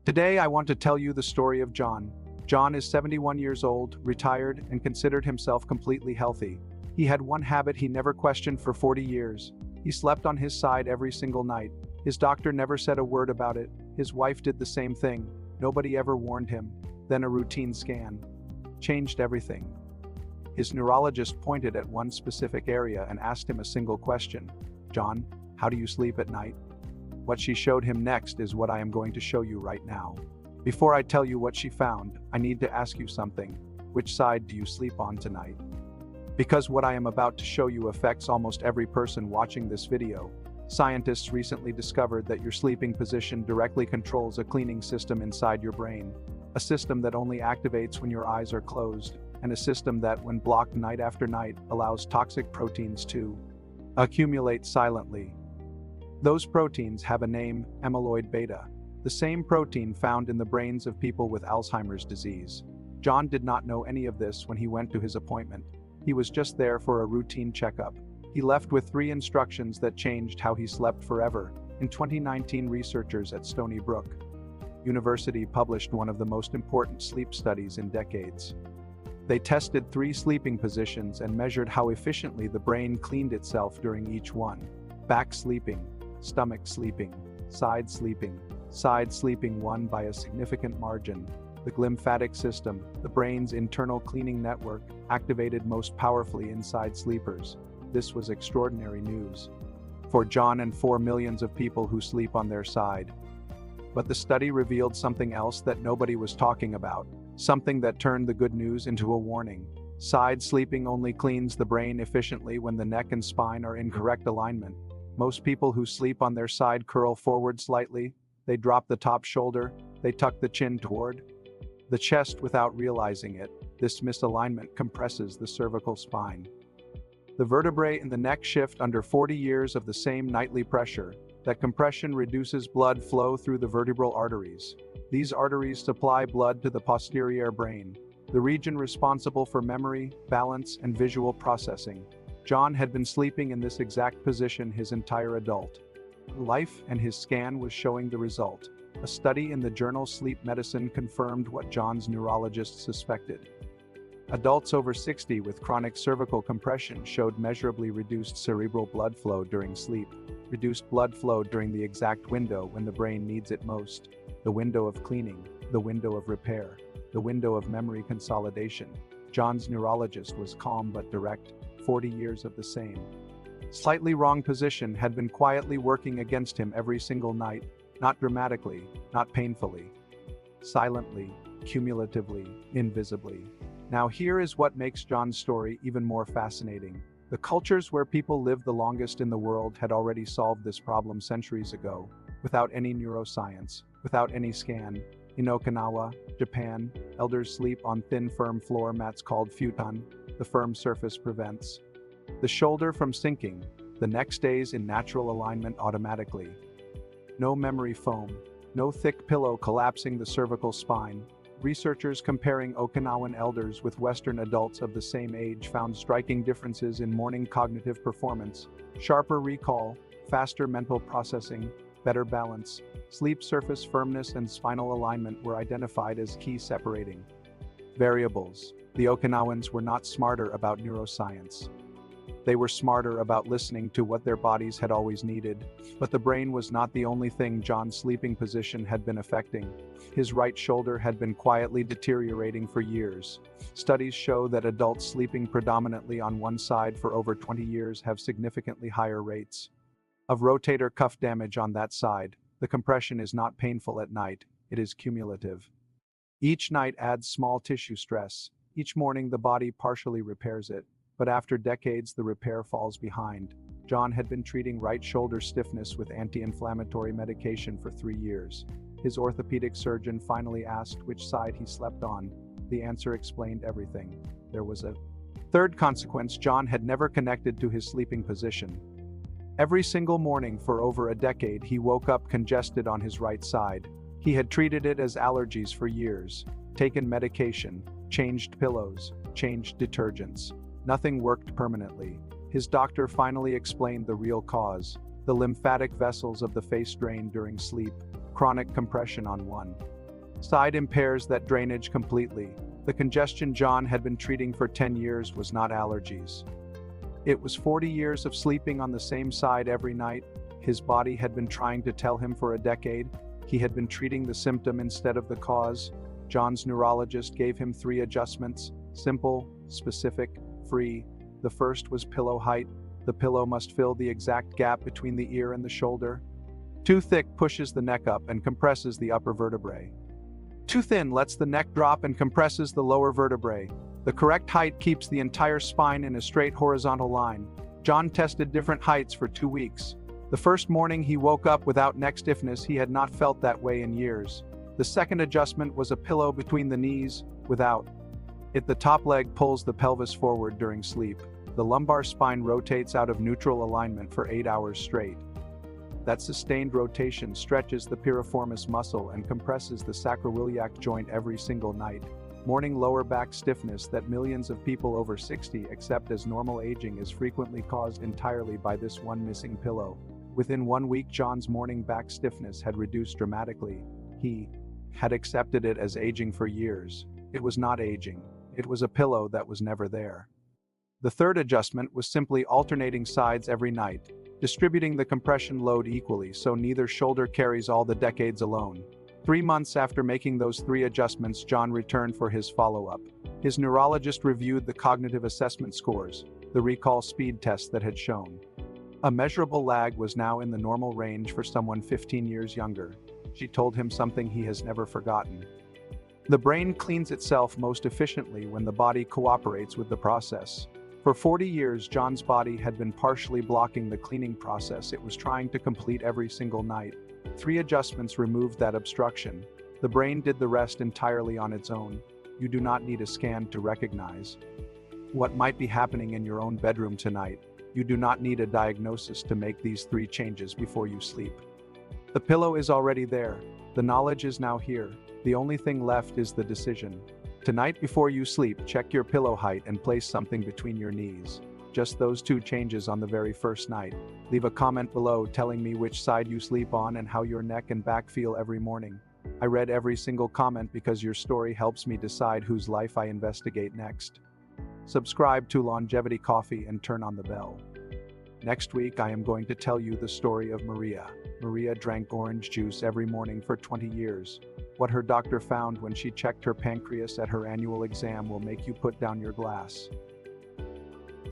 Today, I want to tell you the story of John. John is 71 years old, retired, and considered himself completely healthy. He had one habit he never questioned for 40 years. He slept on his side every single night. His doctor never said a word about it. His wife did the same thing. Nobody ever warned him. Then a routine scan changed everything. His neurologist pointed at one specific area and asked him a single question. "John, how do you sleep at night?" What she showed him next is what I am going to show you right now. Before I tell you what she found, I need to ask you something. Which side do you sleep on tonight? Because what I am about to show you affects almost every person watching this video. Scientists recently discovered that your sleeping position directly controls a cleaning system inside your brain. A system that only activates when your eyes are closed, and a system that, when blocked night after night, allows toxic proteins to accumulate silently. Those proteins have a name: amyloid beta, the same protein found in the brains of people with Alzheimer's disease. John did not know any of this when he went to his appointment. He was just there for a routine checkup. He left with 3 instructions that changed how he slept forever. In 2019, researchers at Stony Brook University published one of the most important sleep studies in decades. They tested 3 sleeping positions and measured how efficiently the brain cleaned itself during each one. Back sleeping, stomach sleeping, side sleeping won by a significant margin. The glymphatic system, the brain's internal cleaning network, activated most powerfully inside sleepers. This was extraordinary news for John and for millions of people who sleep on their side. But the study revealed something else that nobody was talking about, something that turned the good news into a warning. Side sleeping only cleans the brain efficiently when the neck and spine are in correct alignment. Most people who sleep on their side curl forward slightly, they drop the top shoulder, they tuck the chin toward the chest without realizing it. This misalignment compresses the cervical spine. The vertebrae in the neck shift under 40 years of the same nightly pressure. That compression reduces blood flow through the vertebral arteries. These arteries supply blood to the posterior brain, the region responsible for memory, balance, and visual processing. John had been sleeping in this exact position his entire adult life, and his scan was showing the result. A study in the journal Sleep Medicine confirmed what John's neurologist suspected. Adults over 60 with chronic cervical compression showed measurably reduced cerebral blood flow during sleep. Reduced blood flow during the exact window when the brain needs it most. The window of cleaning, the window of repair, the window of memory consolidation. John's neurologist was calm but direct. 40 years of the same slightly wrong position had been quietly working against him every single night. Not dramatically, not painfully. Silently, cumulatively, invisibly. Now here is what makes John's story even more fascinating. The cultures where people live the longest in the world had already solved this problem centuries ago, without any neuroscience, without any scan. In Okinawa, Japan, elders sleep on thin, firm floor mats called futon. The firm surface prevents the shoulder from sinking. The neck stays in natural alignment automatically. No memory foam, no thick pillow collapsing the cervical spine. Researchers comparing Okinawan elders with Western adults of the same age found striking differences in morning cognitive performance, sharper recall, faster mental processing, better balance. Sleep surface firmness and spinal alignment were identified as key separating variables. The Okinawans were not smarter about neuroscience. They were smarter about listening to what their bodies had always needed. But the brain was not the only thing John's sleeping position had been affecting. His right shoulder had been quietly deteriorating for years. Studies show that adults sleeping predominantly on one side for over 20 years have significantly higher rates of rotator cuff damage on that side. The compression is not painful at night, it is cumulative. Each night adds small tissue stress. Each morning the body partially repairs it. But after decades, the repair falls behind. John had been treating right shoulder stiffness with anti-inflammatory medication for 3 years. His orthopedic surgeon finally asked which side he slept on. The answer explained everything. There was a third consequence. John had never connected to his sleeping position. Every single morning for over a decade, he woke up congested on his right side. He had treated it as allergies for years, taken medication, changed pillows, changed detergents. Nothing worked permanently. His doctor finally explained the real cause. The lymphatic vessels of the face drain during sleep. chronic compression on one side impairs that drainage completely. The congestion John had been treating for 10 years was not allergies. It was 40 years of sleeping on the same side every night. His body had been trying to tell him for a decade. He had been treating the symptom instead of the cause. John's neurologist gave him 3 adjustments: simple, specific, free. The first was pillow height. The pillow must fill the exact gap between the ear and the shoulder. Too thick pushes the neck up and compresses the upper vertebrae. Too thin lets the neck drop and compresses the lower vertebrae. The correct height keeps the entire spine in a straight horizontal line. John tested different heights for 2 weeks. The first morning he woke up without neck stiffness. He had not felt that way in years. The second adjustment was a pillow between the knees, without it. The top leg pulls the pelvis forward during sleep. The lumbar spine rotates out of neutral alignment for 8 hours straight. That sustained rotation stretches the piriformis muscle and compresses the sacroiliac joint every single night. Morning lower back stiffness that millions of people over 60 accept as normal aging is frequently caused entirely by this one missing pillow. Within 1 week, John's morning back stiffness had reduced dramatically. He had accepted it as aging for years. It was not aging. It was a pillow that was never there. The third adjustment was simply alternating sides every night, distributing the compression load equally so neither shoulder carries all the decades alone. 3 months after making those 3 adjustments, John returned for his follow-up. His neurologist reviewed the cognitive assessment scores, the recall speed test that had shown a measurable lag was now in the normal range for someone 15 years younger. She told him something he has never forgotten. The brain cleans itself most efficiently when the body cooperates with the process. For 40 years, John's body had been partially blocking the cleaning process it was trying to complete every single night. 3 adjustments removed that obstruction. The brain did the rest entirely on its own. You do not need a scan to recognize what might be happening in your own bedroom tonight. You do not need a diagnosis to make these 3 changes before you sleep. The pillow is already there. The knowledge is now here. The only thing left is the decision. Tonight before you sleep, check your pillow height and place something between your knees. Just those 2 changes on the very first night. Leave a comment below telling me which side you sleep on and how your neck and back feel every morning. I read every single comment because your story helps me decide whose life I investigate next. Subscribe to Longevity Coffee and turn on the bell. Next week, I am going to tell you the story of Maria. Maria drank orange juice every morning for 20 years. What her doctor found when she checked her pancreas at her annual exam will make you put down your glass.